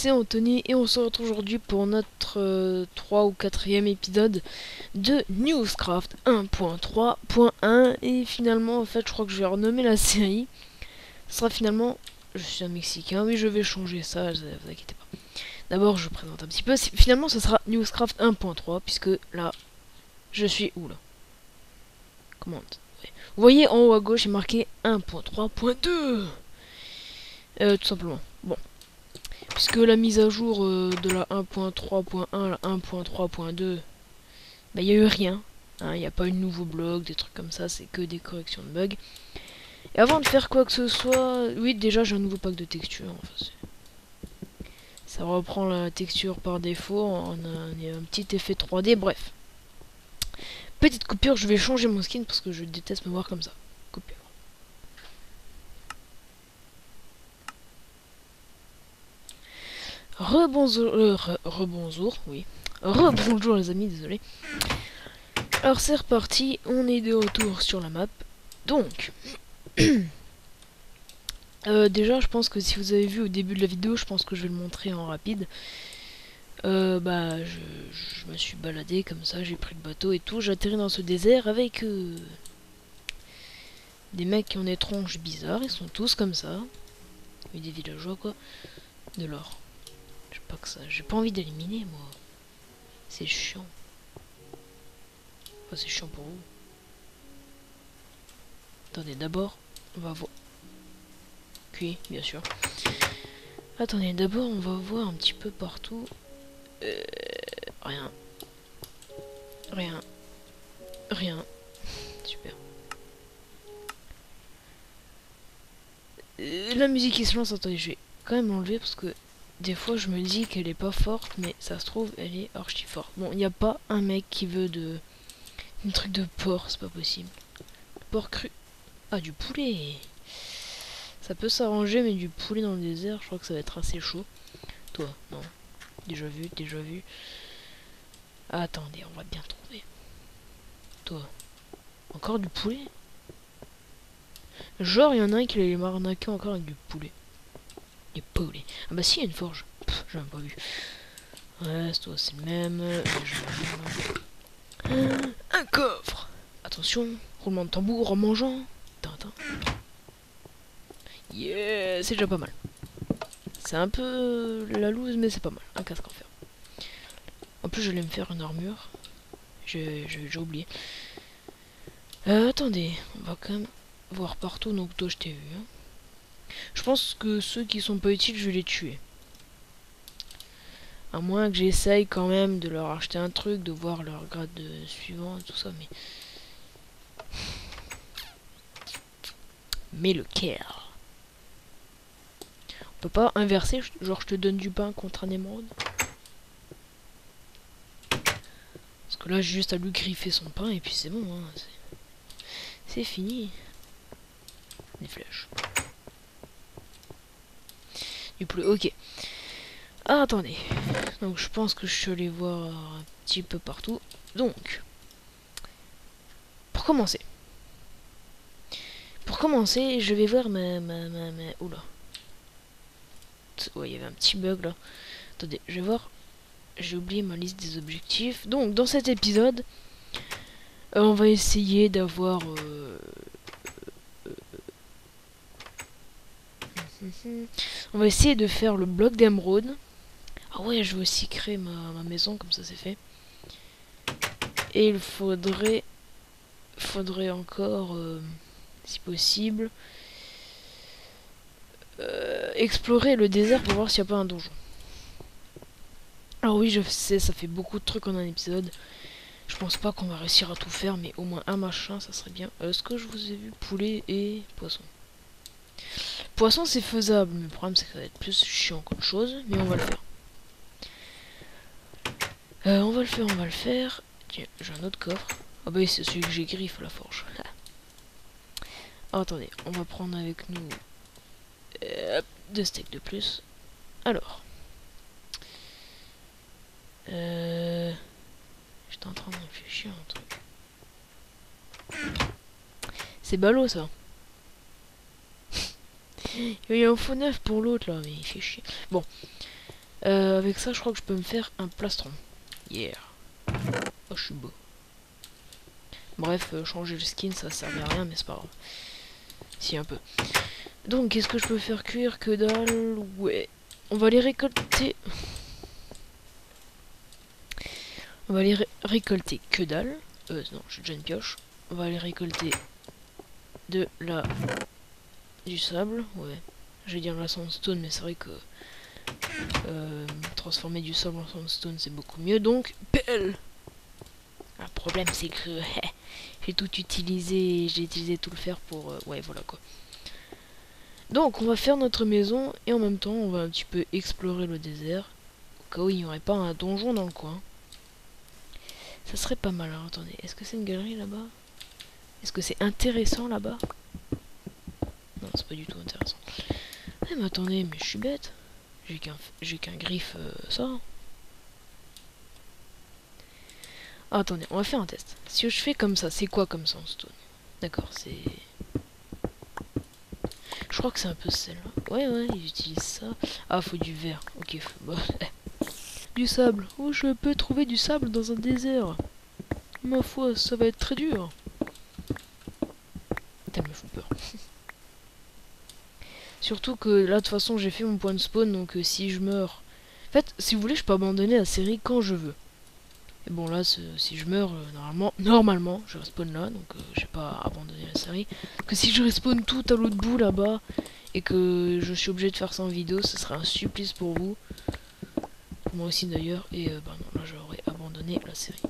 c'est Anthony et on se retrouve aujourd'hui pour notre 3 ou 4e épisode de Newscraft 1.3.1 et finalement en fait je crois que je vais renommer la série. Ce sera finalement, je suis un Mexicain, oui je vais changer ça, vous inquiétez pas. D'abord je présente un petit peu, finalement ce sera Newscraft 1.3 puisque là je suis où là? Commande. Ouais. Vous voyez en haut à gauche il est marqué 1.3.2 tout simplement. Bon. Puisque la mise à jour de la 1.3.1 à la 1.3.2, bah il n'y a eu rien. Il n'y a pas eu de nouveau blog, des trucs comme ça, c'est que des corrections de bugs. Et avant de faire quoi que ce soit, oui déjà j'ai un nouveau pack de texture. Enfin, ça reprend la texture par défaut, on a un petit effet 3D, bref. Petite coupure, je vais changer mon skin parce que je déteste me voir comme ça. Coupure. Rebonjour, oui. Rebonjour les amis, désolé. Alors c'est reparti, on est de retour sur la map. Donc, déjà je pense que si vous avez vu au début de la vidéo, je pense que je vais le montrer en rapide. Je me suis baladé comme ça, j'ai pris le bateau et tout. J'ai atterri dans ce désert avec des mecs qui ont des tronches bizarres, ils sont tous comme ça. Et des villageois quoi. De l'or. J'ai pas que ça, j'ai pas envie d'éliminer moi. C'est chiant. Enfin, c'est chiant pour vous. Attendez, d'abord, on va voir. Cuit, bien sûr. Attendez, d'abord, on va voir un petit peu partout. Rien. Rien. Rien. Super. La musique qui se lance, attendez, je vais quand même l'enlever parce que des fois je me dis qu'elle est pas forte, mais ça se trouve, elle est archi forte. Bon, il n'y a pas un mec qui veut un truc de porc, c'est pas possible. Porc cru. Ah, du poulet. Ça peut s'arranger, mais du poulet dans le désert, je crois que ça va être assez chaud. Toi, non. Déjà vu, déjà vu. Ah, attendez, on va bien trouver. Toi. Encore du poulet? Genre, il y en a un qui allait m'arnaquer encore avec du poulet. Du poulet. Ah bah si, il y a une forge. J'ai même pas vu. Ouais, toi, c'est le même. Un coffre. Attention, roulement de tambour en mangeant. Tintin. Yeah, c'est déjà pas mal. C'est un peu la loose, mais c'est pas mal. Un casque en fer. En plus, j'allais me faire une armure. J'ai oublié. Attendez, on va quand même voir partout. Donc, toi, je t'ai vu. Hein. Je pense que ceux qui sont pas utiles, je vais les tuer. À moins que j'essaye quand même de leur acheter un truc, de voir leur grade suivant et tout ça, mais... Mais lequel? On peut pas inverser, genre je te donne du pain contre un émeraude? Parce que là j'ai juste à lui griffer son pain et puis c'est bon, hein. C'est fini. Des flèches. Du poulet, ok. Ah, attendez. Donc je pense que je suis allé voir un petit peu partout. Donc, pour commencer, je vais voir ma... Oula. Ouais, il y avait un petit bug là. Attendez, je vais voir. J'ai oublié ma liste des objectifs. Donc, dans cet épisode, on va essayer d'avoir... on va essayer de faire le bloc d'émeraude. Ah ouais, je vais aussi créer ma maison, comme ça c'est fait. Et il faudrait encore, si possible, explorer le désert pour voir s'il n'y a pas un donjon. Alors oui, je sais, ça fait beaucoup de trucs en un épisode. Je pense pas qu'on va réussir à tout faire, mais au moins un machin, ça serait bien. Est-ce que je vous ai vu poulet et poisson? Poisson, c'est faisable, mais le problème, c'est que ça va être plus chiant qu'autre chose, mais on va le faire. On va le faire. Tiens, j'ai un autre coffre. Ah bah oui, c'est celui que j'ai griffe à la forge. Oh, attendez, on va prendre avec nous 2 steaks de plus. Alors. J'étais en train de réfléchir à un truc. C'est ballot ça. Il y a un faux neuf pour l'autre là, mais il fait chier. Bon. Avec ça, je crois que je peux me faire un plastron. Yeah. Oh, je suis beau. Bref, changer le skin, ça servait à rien, mais c'est pas grave. Si, un peu. Donc, qu'est-ce que je peux faire cuire? Que dalle. Ouais. On va les récolter. On va les récolter. Que dalle. Non, j'ai déjà une pioche. On va les récolter du sable. Ouais. Je vais dire la sandstone, mais c'est vrai que transformer du sable en sandstone, c'est beaucoup mieux. Donc, pelle. Le problème, c'est que j'ai tout utilisé. J'ai utilisé tout le fer pour... ouais, voilà quoi. Donc, on va faire notre maison et en même temps, on va un petit peu explorer le désert. Au cas où il n'y aurait pas un donjon dans le coin. Ça serait pas mal. Alors, attendez, est-ce que c'est une galerie là-bas? Est-ce que c'est intéressant là-bas? Non, c'est pas du tout intéressant. Eh, mais attendez, mais je suis bête. J'ai qu'un griffe, ça. Ah, attendez, on va faire un test. Si je fais comme ça, c'est quoi comme sandstone? D'accord, c'est... Je crois que c'est un peu celle-là. Ouais, ils utilisent ça. Ah, faut du verre. Ok, bon. Du sable. Oh, je peux trouver du sable dans un désert. Ma foi, ça va être très dur. Putain, me font peur. Surtout que là, de toute façon, j'ai fait mon point de spawn, donc si je meurs... En fait, si vous voulez, je peux abandonner la série quand je veux. Et bon, là, si je meurs, normalement, je respawn là, donc j'ai pas abandonné la série. Que si je respawn tout à l'autre bout là-bas, et que je suis obligé de faire ça en vidéo, ce serait un supplice pour vous. Pour moi aussi d'ailleurs, et bah non, là, j'aurais abandonné la série.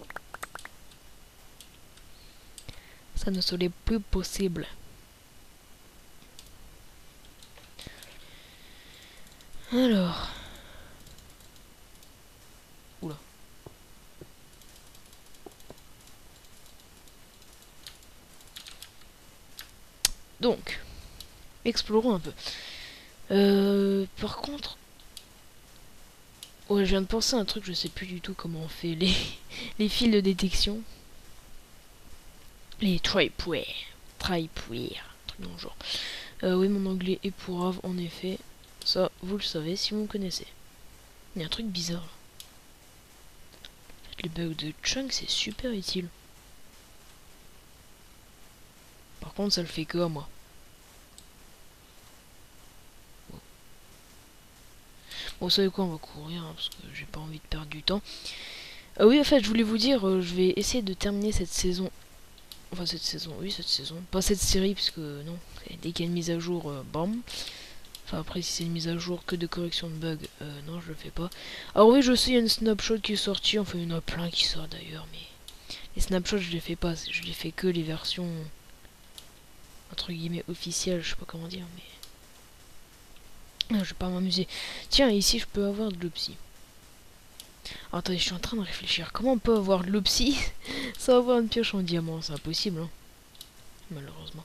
Ça ne serait plus possible. Alors... Oula. Donc, explorons un peu. Par contre... Ouais, je viens de penser à un truc, je sais plus du tout comment on fait les fils de détection. Les tripwire. Tripwire. Truc dans le genre. Oui, mon anglais est pourrave, en effet. Ça, vous le savez si vous me connaissez. Il y a un truc bizarre là. Les bugs de chunk, c'est super utile. Par contre, ça le fait que à moi. Bon, vous savez quoi, on va courir, hein, parce que j'ai pas envie de perdre du temps. Oui, en fait, je voulais vous dire, je vais essayer de terminer cette saison. Enfin, cette saison, oui, cette saison. Pas cette série, puisque non, dès qu'il y a une mise à jour, bam. Enfin, après, si c'est une mise à jour que de correction de bugs, non, je le fais pas. Alors oui, je sais, il y a une snapshot qui est sortie, enfin, il y en a plein qui sortent d'ailleurs, mais... Les snapshots, je les fais pas, je les fais que les versions... entre guillemets officielles, je sais pas comment dire, mais... Non, je vais pas m'amuser. Tiens, ici, je peux avoir de l'opsie. Attendez, je suis en train de réfléchir. Comment on peut avoir de l'opsie sans avoir une pioche en diamant? C'est impossible, hein. Malheureusement.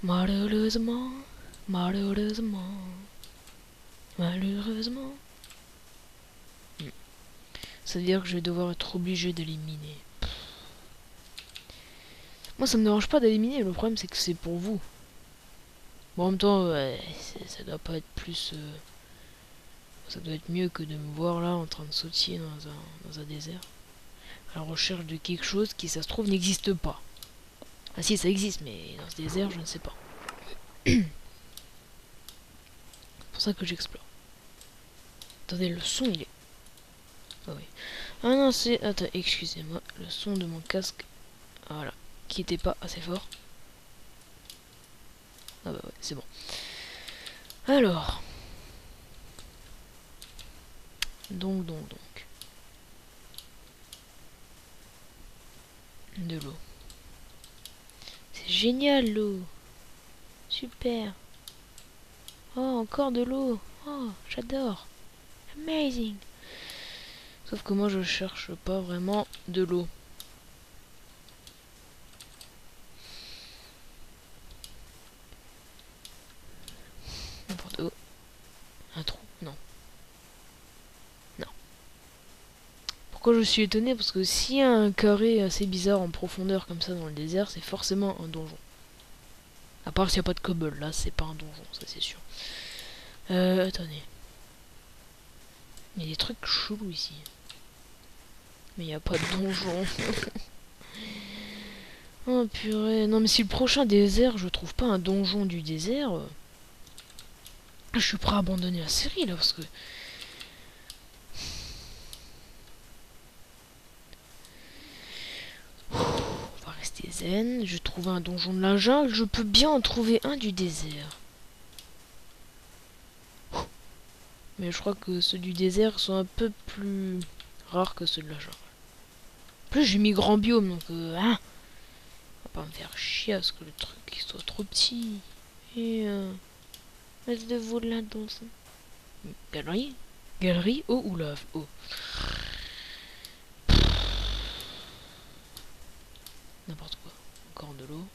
Malheureusement. Malheureusement. Malheureusement. C'est-à-dire que je vais devoir être obligé d'éliminer. Moi, ça me dérange pas d'éliminer. Le problème, c'est que c'est pour vous. Bon, en même temps, ça doit pas être plus... ça doit être mieux que de me voir là en train de sautiller dans un désert. À la recherche de quelque chose qui, ça se trouve, n'existe pas. Ah si, ça existe, mais dans ce désert, je ne sais pas. C'est pour ça que j'explore. Attendez, le son, il est... Ah oui. Ah non, c'est... Attends, excusez-moi. Le son de mon casque... Voilà. Qui était pas assez fort. Ah bah ouais, c'est bon. Alors... Donc... De l'eau. C'est génial, l'eau. Super. Oh, encore de l'eau. Oh, j'adore. Amazing. Sauf que moi, je cherche pas vraiment de l'eau. N'importe où. Un trou. Non. Non. Pourquoi je suis étonné? Parce que s'il y a un carré assez bizarre en profondeur comme ça dans le désert, c'est forcément un donjon. À part s'il n'y a pas de cobble, là c'est pas un donjon, ça c'est sûr. Attendez. Il y a des trucs chelous ici. Mais il n'y a pas de donjon. Oh purée. Non mais si le prochain désert, je trouve pas un donjon du désert, je suis prêt à abandonner la série là parce que... On va rester zen. Je trouve un donjon de la jungle. Je peux bien en trouver un du désert. Mais je crois que ceux du désert sont un peu plus rares que ceux de la jungle. En plus j'ai mis grand biome donc hein, on va pas me faire chier à ce que le truc il soit trop petit. Et mettez-vous là dans ça. Galerie. Galerie. Oh oula. Oh. N'importe quoi. Encore de l'eau.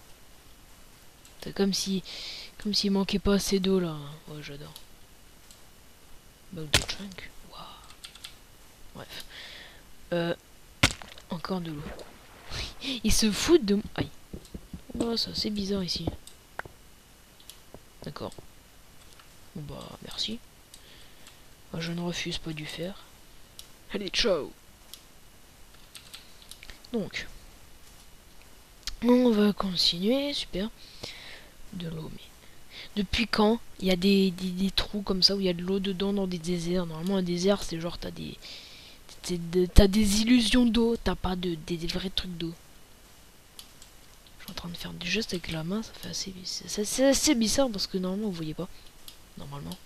C'est comme si... Comme s'il manquait pas assez d'eau là. Ouais j'adore. Bug de chunk. Waouh. Bref. Encore de l'eau. Ils se foutent de... Aïe. Oh ça c'est bizarre ici. D'accord. Bon bah merci. Je ne refuse pas du faire. Allez ciao. Donc. On va continuer. Super. De l'eau mais... Depuis quand il y a des trous comme ça où il y a de l'eau dedans dans des déserts? Normalement un désert c'est genre t'as des illusions d'eau, t'as pas des vrais trucs d'eau. Je suis en train de faire des gestes avec la main, ça fait assez bizarre. C'est assez bizarre parce que normalement vous voyez pas. Normalement.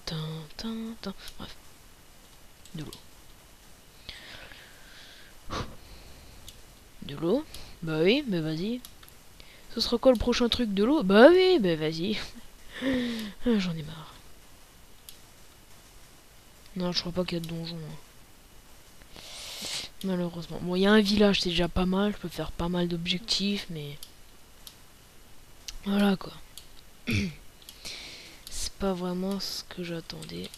Bref. De l'eau. De l'eau? Bah oui, mais vas-y. Ce sera quoi le prochain truc de l'eau? Bah oui, bah vas-y. J'en ai marre. Non, je crois pas qu'il y a de donjon. Hein. Malheureusement. Bon, il y a un village, c'est déjà pas mal. Je peux faire pas mal d'objectifs, mais... Voilà, quoi. C'est pas vraiment ce que j'attendais.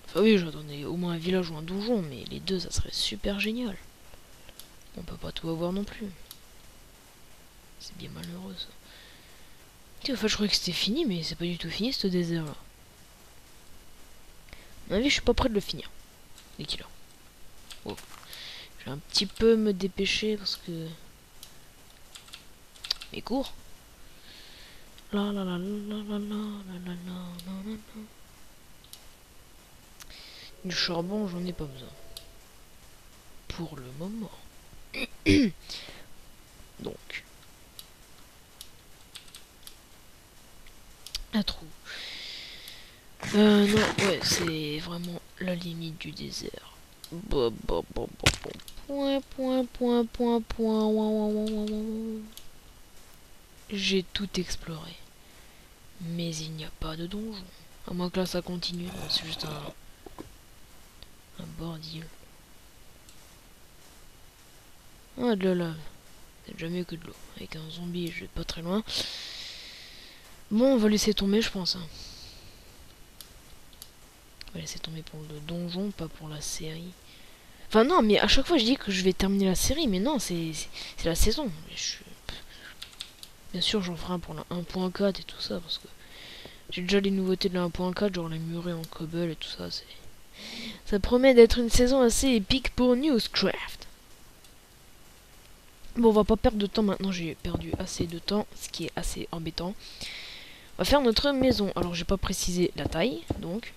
Enfin oui, j'attendais au moins un village ou un donjon, mais les deux, ça serait super génial. On peut pas tout avoir non plus. C'est bien malheureux, ça. En fait, je croyais que c'était fini, mais c'est pas du tout fini, ce désert-là. À mon avis, je suis pas prêt de le finir. Dès qu'il a. Oh. Je vais un petit peu me dépêcher parce que... Mes cours. La la la la la la la la la. Du charbon, j'en ai pas besoin. Pour le moment. Donc. Un trou. Non, ouais, c'est vraiment la limite du désert. Point. J'ai tout exploré. Mais il n'y a pas de donjon. À moins que là ça continue. C'est juste un bordel. Ah, de la lave. C'est déjà mieux que de l'eau. Avec un zombie, je vais pas très loin. Bon, on va laisser tomber, je pense. Hein. On va laisser tomber pour le donjon, pas pour la série. Enfin, non, mais à chaque fois, je dis que je vais terminer la série, mais non, c'est la saison. Bien sûr, j'en ferai un pour la 1.4 et tout ça, parce que j'ai déjà les nouveautés de la 1.4, genre les murets en cobble et tout ça. Ça promet d'être une saison assez épique pour Newscraft. Bon, on va pas perdre de temps maintenant, j'ai perdu assez de temps, ce qui est assez embêtant. On va faire notre maison. Alors, j'ai pas précisé la taille, donc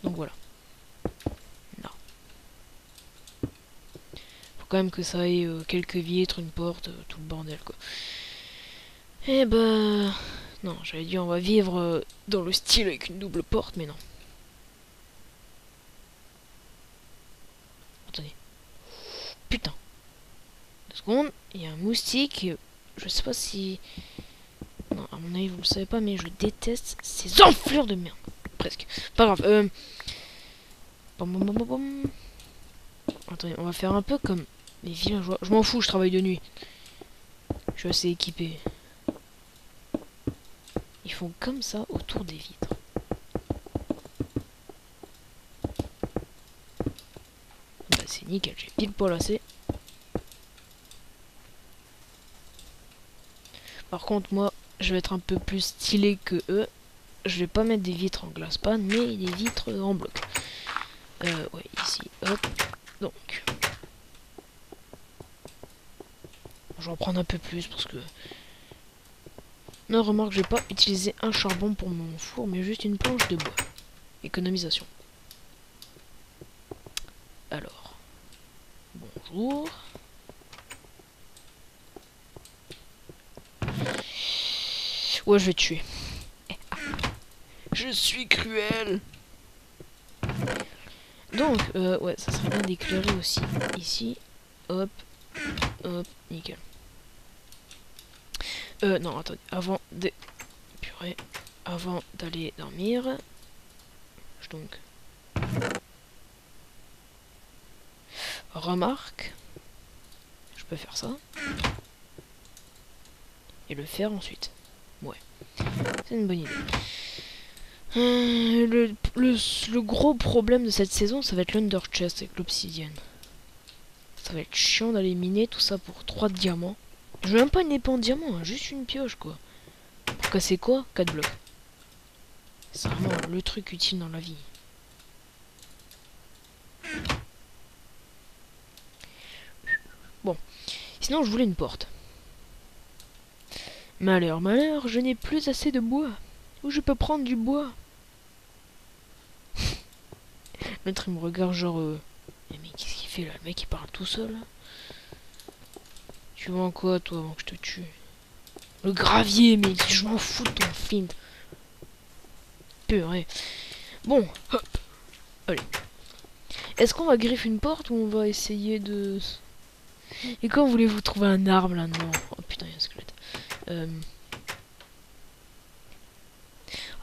voilà. Là. Faut quand même que ça ait quelques vitres, une porte, tout le bordel, quoi. Eh ben... Non, j'avais dit on va vivre dans le style avec une double porte, mais non. Attendez. Putain. 2 secondes. Il y a un moustique. Je sais pas si... Non, à mon avis, vous le savez pas, mais je déteste ces enflures de merde. Presque. Pas grave. Attendez, on va faire un peu comme les villageois. Je m'en fous, je travaille de nuit. Je suis assez équipé. Ils font comme ça autour des vitres. Bah, c'est nickel, j'ai pile poil assez. Par contre, moi, je vais être un peu plus stylé que eux. je vais pas mettre des vitres en glace panne, mais des vitres en bloc. Ouais, ici, hop. Donc, je vais en prendre un peu plus parce que... Non, remarque, je vais pas utiliser un charbon pour mon four, mais juste une planche de bois. Économisation. Alors, bonjour. Ouais, je vais te tuer. Je suis cruel. Donc, ouais, ça serait bien d'éclairer aussi. Ici, hop, hop, nickel. Non, attendez, avant de... Purée. Avant d'aller dormir, donc... Remarque, je peux faire ça. Et le faire ensuite. Ouais, c'est une bonne idée. Le gros problème de cette saison, ça va être l'Under Chest avec l'obsidienne. Ça va être chiant d'aller miner tout ça pour 3 diamants. Je veux même pas une épée en diamant, hein, juste une pioche quoi. Pour casser quoi? 4 blocs. C'est vraiment le truc utile dans la vie. Bon, sinon je voulais une porte. Malheur, malheur, je n'ai plus assez de bois. Où je peux prendre du bois? L'autre il me regarde genre... Mais qu'est-ce qu'il fait là? Le mec il parle tout seul là. Tu vois quoi toi avant que je te tue? Le gravier, mais je m'en fous de ton film. Purée. Bon, hop. Allez. Est-ce qu'on va griffer une porte ou on va essayer de... Et quand voulez-vous trouver un arbre là? Non. Oh putain, il y a un squelette.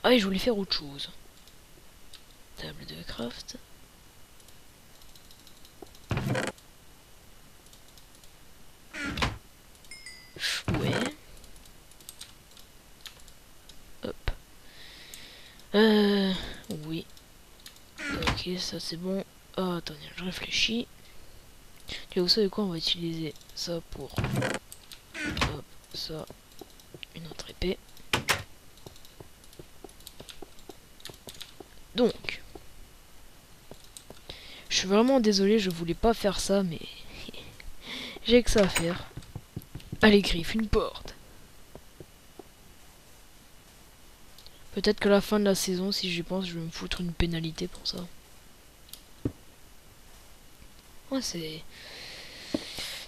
Ah et je voulais faire autre chose. Table de craft. Ouais. Hop. Oui. Ok, ça c'est bon. Oh, attendez, je réfléchis. Et vous savez quoi, on va utiliser ça pour... Hop, ça. Une autre épée. Donc. Je suis vraiment désolé, je voulais pas faire ça, mais... J'ai que ça à faire. Allez, griffe une porte. Peut-être que la fin de la saison, si j'y pense, je vais me foutre une pénalité pour ça. Ouais, c'est...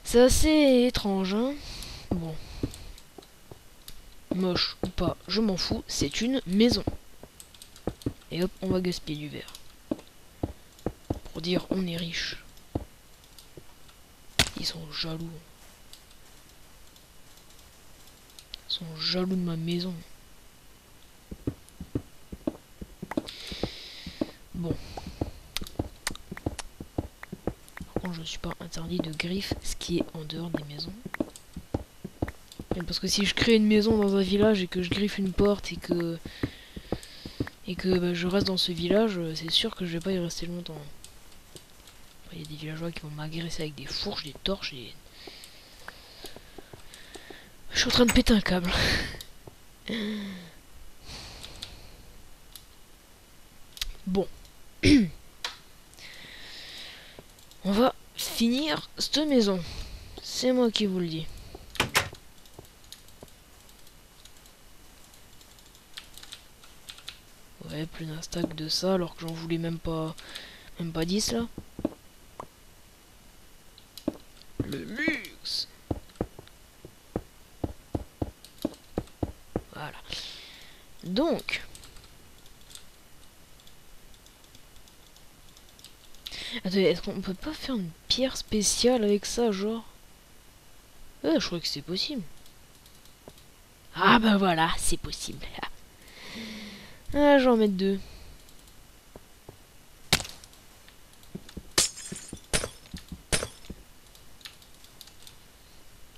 C'est assez étrange, hein. Bon. Moche ou pas, je m'en fous, c'est une maison. Et hop, on va gaspiller du verre. Pour dire, on est riche. Ils sont jaloux. Ils sont jaloux de ma maison. Bon. Par contre, je ne suis pas interdit de griffe ce qui est en dehors des maisons. Parce que si je crée une maison dans un village et que je griffe une porte et que bah, je reste dans ce village, c'est sûr que je vais pas y rester longtemps. Il y a des villageois qui vont m'agresser avec des fourches, des torches et... Je suis en train de péter un câble. Bon. On va finir cette maison. C'est moi qui vous le dis. Ouais, plus d'un stack de ça alors que j'en voulais même pas 10 là. Le luxe. Voilà. Donc. Attendez, est-ce qu'on peut pas faire une pierre spéciale avec ça, genre? Je croyais que c'était possible. Ah bah voilà, c'est possible. Ah, j'en mets 2.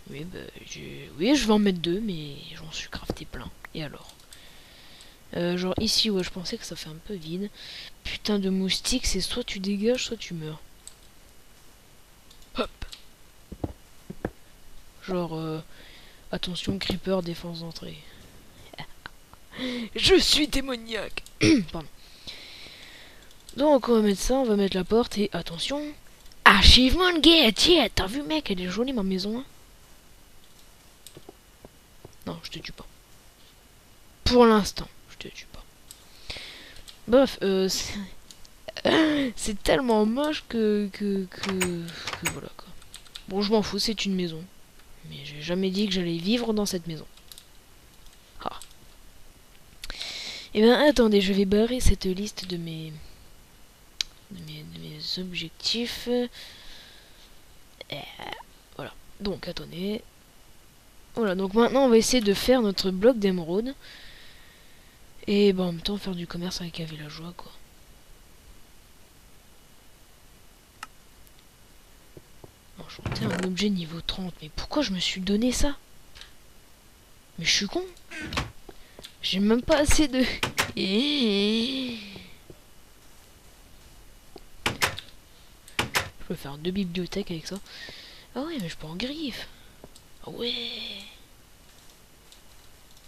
Oui, bah, oui, je vais en mettre 2, mais j'en suis crafté plein. Et alors? Genre ici, ouais, je pensais que ça fait un peu vide. Putain de moustique, c'est soit tu dégages, soit tu meurs. Hop. Genre, attention, creeper, défense d'entrée. Je suis démoniaque. Pardon. Donc on va mettre ça, on va mettre la porte et attention. Achievement get, yeah. T'as vu mec, elle est jolie ma maison. Hein. Non, je te tue pas. Pour l'instant, je te tue pas. Bref, c'est tellement moche que voilà quoi. Bon, je m'en fous, c'est une maison. Mais j'ai jamais dit que j'allais vivre dans cette maison. Ah. Et ben attendez, je vais barrer cette liste de mes objectifs. Voilà. Donc attendez. Voilà, donc maintenant on va essayer de faire notre bloc d'émeraude. Et ben en même temps faire du commerce avec un villageois quoi. Enchanter un objet niveau 30. Mais pourquoi je me suis donné ça? Mais je suis con. J'ai même pas assez de... Je peux faire 2 bibliothèques avec ça. Ah ouais, mais je peux en griffe. Ah ouais.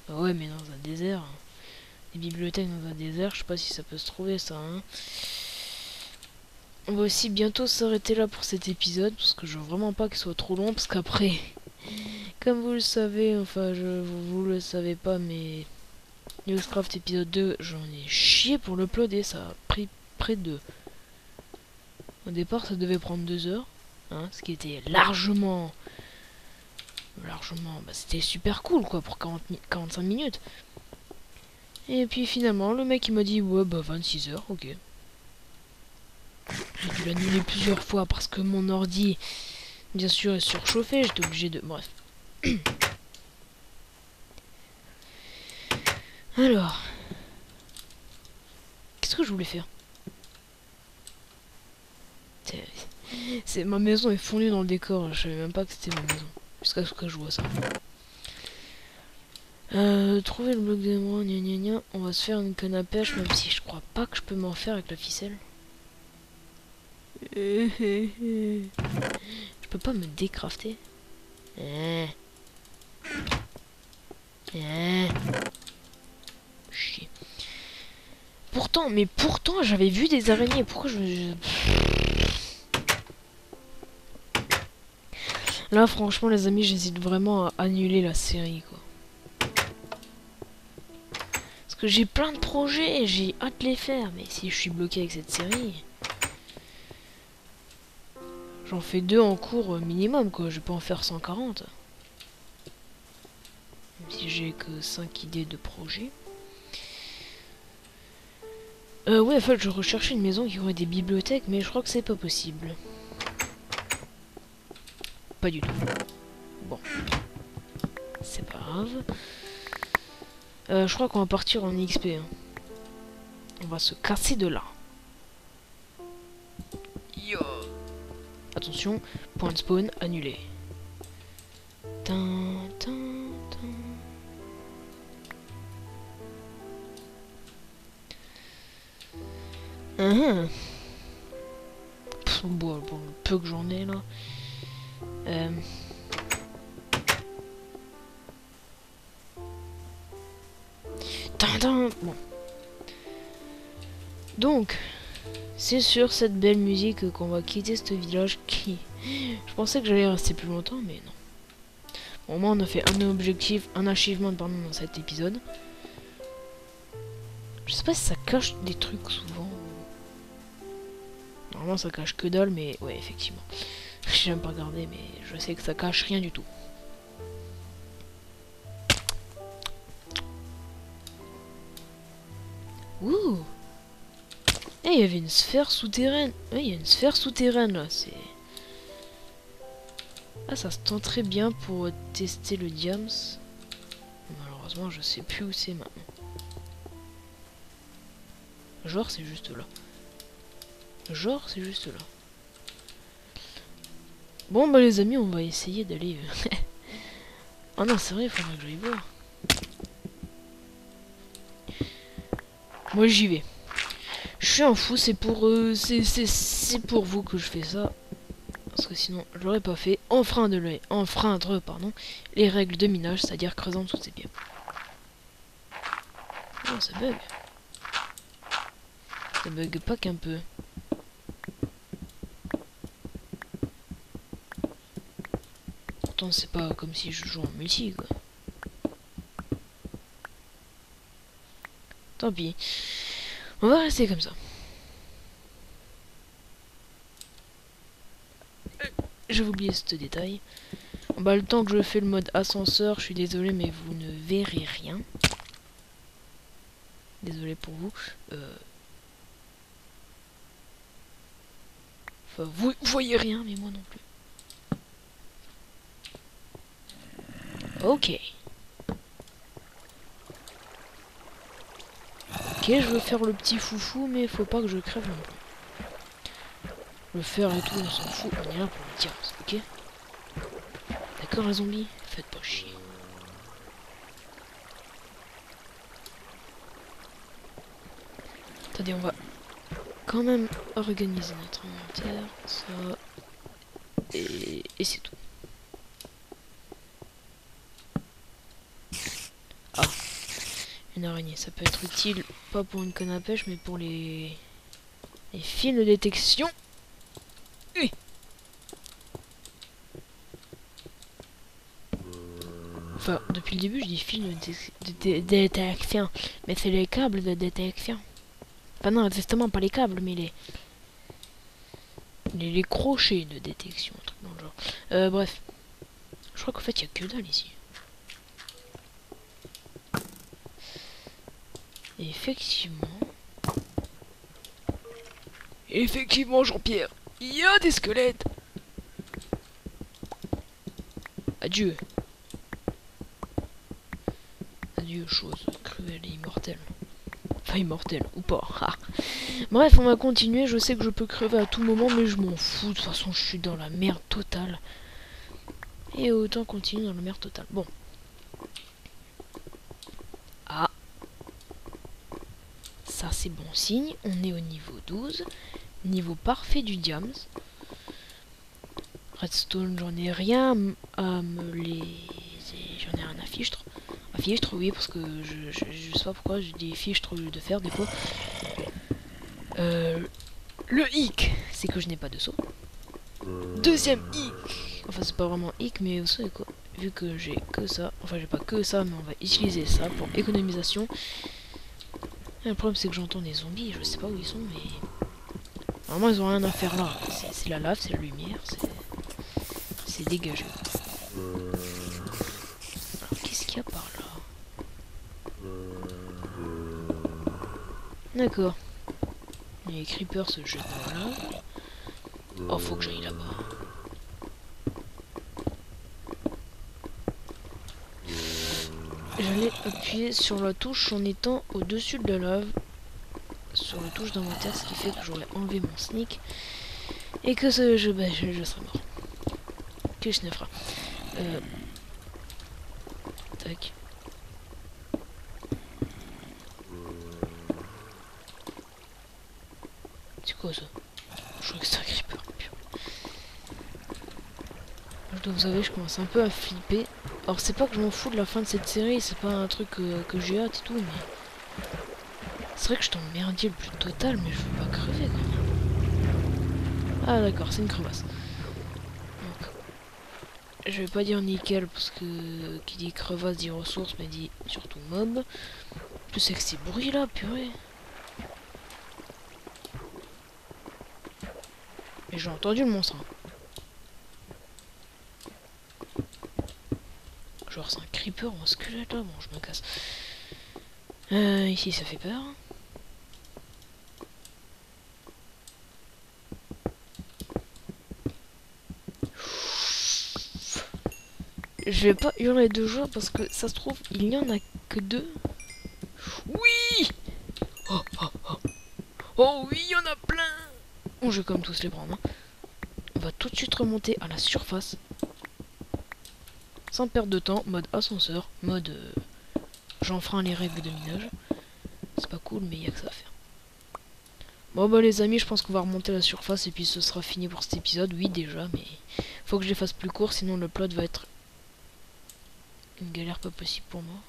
Ah ouais, mais dans un désert. Des bibliothèques dans un désert, je sais pas si ça peut se trouver ça. Hein. On va aussi bientôt s'arrêter là pour cet épisode. Parce que je veux vraiment pas qu'il soit trop long. Parce qu'après, comme vous le savez, enfin vous le savez pas, mais... Newscraft épisode 2, j'en ai chié pour l'uploader, ça a pris près de... Au départ, ça devait prendre 2 heures, hein, ce qui était largement... Bah, c'était super cool, quoi, pour 45 minutes. Et puis finalement, le mec, il m'a dit, ouais, bah 26 heures, ok. J'ai dû l'annuler plusieurs fois parce que mon ordi, bien sûr, est surchauffé, j'étais obligé de... Bref. Alors, qu'est-ce que je voulais faire? C'est ma maison est fondue dans le décor, je savais même pas que c'était ma maison. Jusqu'à ce que je vois ça. Trouver le bloc d'émeraude, gna gna gna. On va se faire une canne à pêche, même si je crois pas que je peux m'en faire avec la ficelle. Je peux pas me décrafter. Chier. Pourtant, j'avais vu des araignées. Pourquoi Là, franchement, les amis, j'hésite vraiment à annuler la série, quoi. Parce que j'ai plein de projets et j'ai hâte de les faire. Mais si je suis bloqué avec cette série... J'en fais 2 en cours minimum, quoi. Je vais pas en faire 140. Même si j'ai que 5 idées de projets. Ouais, en fait, je recherchais une maison qui aurait des bibliothèques, mais je crois que c'est pas possible. Pas du tout. Bon. C'est pas grave. Je crois qu'on va partir en XP. Hein. On va se casser de là. Yo. Attention, point de spawn annulé. Tin, tin, tin. Bon, le peu que j'en ai là. Tintin. Bon. Donc, c'est sur cette belle musique qu'on va quitter ce village qui... Je pensais que j'allais rester plus longtemps, mais non. Bon, au moins on a fait un objectif, un achievement pardon, dans cet épisode. Je sais pas si ça cache des trucs souvent. Normalement ça cache que dalle, mais ouais, effectivement. J'ai même pas regardé, mais je sais que ça cache rien du tout. Ouh! Eh, il y avait une sphère souterraine. Oui, il y a une sphère souterraine là, c'est... Ah, ça se tend très bien pour tester le diams. Malheureusement, je sais plus où c'est maintenant. Genre, c'est juste là. Genre, c'est juste là. Bon, bah les amis, on va essayer d'aller... Ah non, c'est vrai, il faudrait que j'aille voir. Moi, j'y vais. Je suis un fou, c'est pour vous que je fais ça. Parce que sinon, je l'aurais pas fait. Enfreindre, pardon, les règles de minage, c'est-à-dire creusant sous ses pieds. Oh, ça bug. Ça bug pas qu'un peu. Pourtant c'est pas comme si je jouais en multi quoi. Tant pis. On va rester comme ça. J'avais oublié ce détail. Bah le temps que je fais le mode ascenseur, je suis désolé mais vous ne verrez rien. Désolé pour vous. Enfin, vous voyez rien mais moi non plus. Ok. Ok, je veux faire le petit foufou mais faut pas que je crève non plus. Le faire et tout, on s'en fout, on est là pour le dire, ok? D'accord les zombies? Faites pas chier. Attendez, on va quand même organiser notre inventaire, ça... Et c'est tout. Ah, une araignée, ça peut être utile, pas pour une canne à pêche, mais pour les fils de détection. Oui. Enfin, depuis le début, je dis fils de détection, mais c'est les câbles de détection. Enfin non, justement, pas les câbles, mais les crochets de détection, un truc dans le genre. Bref. Je crois qu'en fait, il n'y a que dalle ici. Et effectivement, Jean-Pierre, il y a des squelettes. Adieu. Adieu, chose cruelle et immortelle. Enfin, immortelle, ou pas. Ah. Bref, on va continuer. Je sais que je peux crever à tout moment, mais je m'en fous. De toute façon, je suis dans la merde totale. Et autant continuer dans la merde totale. Bon. Ah. Ça, c'est bon signe. On est au niveau 12. Niveau parfait du diams. Redstone, j'en ai rien à me les... J'en ai rien à fichtre. À fichtre, oui, parce que je sais pas pourquoi j'ai des fichtres de fer des fois. Le hic, c'est que je n'ai pas de seau. Deuxième hic. Enfin, c'est pas vraiment hic, mais vous savez quoi. Vu que j'ai que ça, enfin j'ai pas que ça, mais on va utiliser ça pour économisation. Et le problème c'est que j'entends des zombies, je sais pas où ils sont, mais... Normalement ils ont rien à faire là. C'est la lave, c'est la lumière, c'est dégagé. Alors qu'est-ce qu'il y a par là? D'accord. Les creepers se jettent par là. Oh, faut que j'aille là-bas. J'allais appuyer sur la touche en étant au-dessus de la lave. Sur la touche d'inventaire, ce qui fait que j'aurais enlevé mon sneak. Et que je serais mort. Que je ne ferai. Tac. C'est quoi ça? Je crois que c'est un creeper. Je dois vous avouer, je commence un peu à flipper. Alors c'est pas que je m'en fous de la fin de cette série, c'est pas un truc que j'ai hâte et tout, mais... C'est vrai que je suis dans le merdier le plus total, mais je veux pas crever quand même. Ah d'accord, c'est une crevasse. Donc, je vais pas dire nickel, parce que qui dit crevasse dit ressources, mais dit surtout mob. En plus avec ces bruits là, purée. Et j'ai entendu le monstre. Hein. Genre c'est un creeper ou un squelette là, bon je me casse. Ici ça fait peur. Je vais pas hurler de joie parce que ça se trouve il n'y en a que 2. Oui. Oh, oh, oh. Oh oui, il y en a plein. Bon, je vais comme tous les prendre. Hein. On va tout de suite remonter à la surface. Sans perdre de temps, mode ascenseur, mode j'enfreins les règles de minage. C'est pas cool, mais il y a que ça à faire. Bon bah les amis, je pense qu'on va remonter à la surface et puis ce sera fini pour cet épisode. Oui déjà, mais faut que je les fasse plus court, sinon le plot va être une galère pas possible pour moi.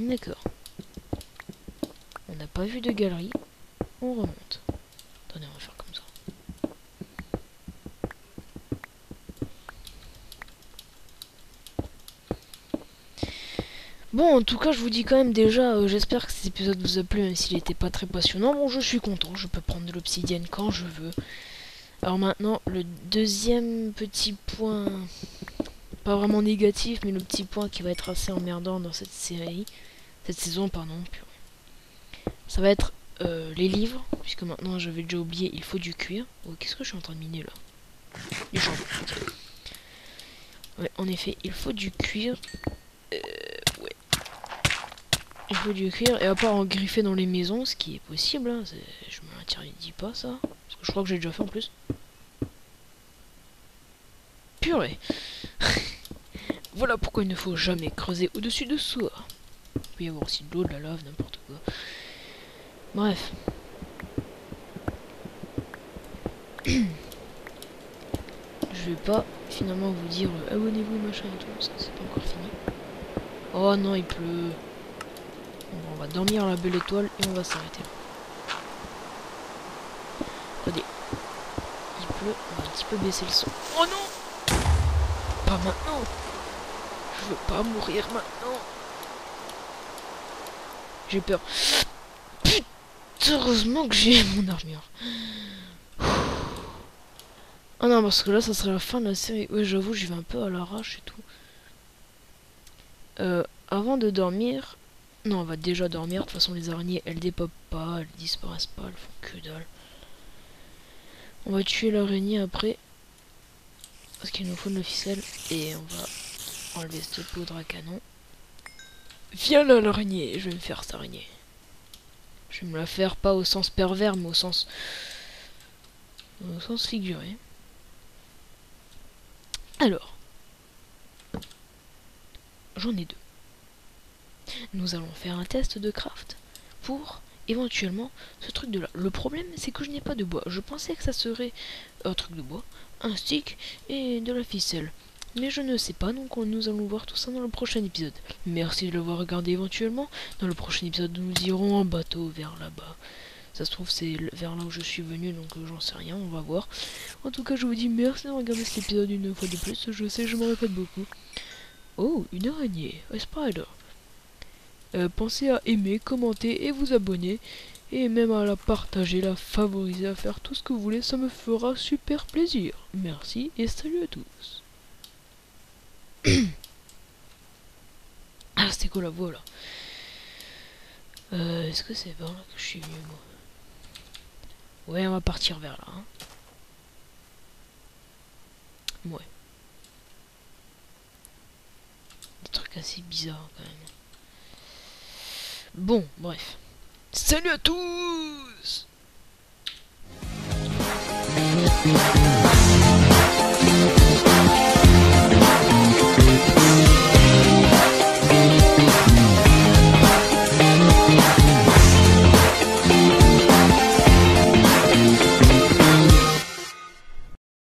D'accord. On n'a pas vu de galerie. On remonte. Attendez, on va faire comme ça. Bon, en tout cas, je vous dis quand même déjà, j'espère que cet épisode vous a plu, même s'il n'était pas très passionnant. Bon, je suis content, je peux prendre de l'obsidienne quand je veux. Alors maintenant, le deuxième petit point, pas vraiment négatif, mais le petit point qui va être assez emmerdant dans cette série, cette saison, pardon, ça va être les livres, puisque maintenant j'avais déjà oublié, il faut du cuir. Oh, qu'est-ce que je suis en train de miner là? Du charbon. Ouais, en effet, il faut du cuir. Ouais. Il faut du cuir, et à part en griffer dans les maisons, ce qui est possible, hein, je me l'interdis pas ça, parce que je crois que j'ai déjà fait en plus. Purée. Voilà pourquoi il ne faut jamais creuser au-dessus de soi. Il peut y avoir aussi de l'eau, de la lave, n'importe quoi. Bref. Je vais pas finalement vous dire abonnez-vous machin et tout, ça c'est pas encore fini. Oh non, il pleut. Bon, on va dormir à la belle étoile et on va s'arrêter là. Attendez. Il pleut, on va un petit peu baisser le son. Oh non! Pas maintenant! Je veux pas mourir maintenant! J'ai peur. Putain, heureusement que j'ai mon armure. Ah non, parce que là, ça serait la fin de la série. Ouais, j'avoue, j'y vais un peu à l'arrache et tout. Avant de dormir... Non, on va déjà dormir. De toute façon, les araignées, elles dépopent pas, elles disparaissent pas, elles font que dalle. On va tuer l'araignée après. Parce qu'il nous faut de la ficelle. Et on va enlever cette poudre à canon. Viens là, l'araignée. Je vais me faire cette araignée. Je vais me la faire pas au sens pervers, mais au sens figuré. Alors, j'en ai deux. Nous allons faire un test de craft pour éventuellement ce truc de là. Le problème, c'est que je n'ai pas de bois. Je pensais que ça serait un truc de bois, un stick et de la ficelle. Mais je ne sais pas, donc nous allons voir tout ça dans le prochain épisode. Merci de l'avoir regardé éventuellement. Dans le prochain épisode, nous irons en bateau vers là-bas. Ça se trouve, c'est vers là où je suis venu, donc j'en sais rien, on va voir. En tout cas, je vous dis merci de regarder cet épisode une fois de plus. Je sais, je me répète beaucoup. Oh, une araignée, a spider. Pensez à aimer, commenter et vous abonner. Et même à la partager, la favoriser, à faire tout ce que vous voulez. Ça me fera super plaisir. Merci et salut à tous. Ah, c'était quoi la voix là? Est-ce que c'est vers là que je suis venu moi? Ouais, on va partir vers là. Hein. Ouais. Des trucs assez bizarres quand même. Bon, bref. Salut à tous!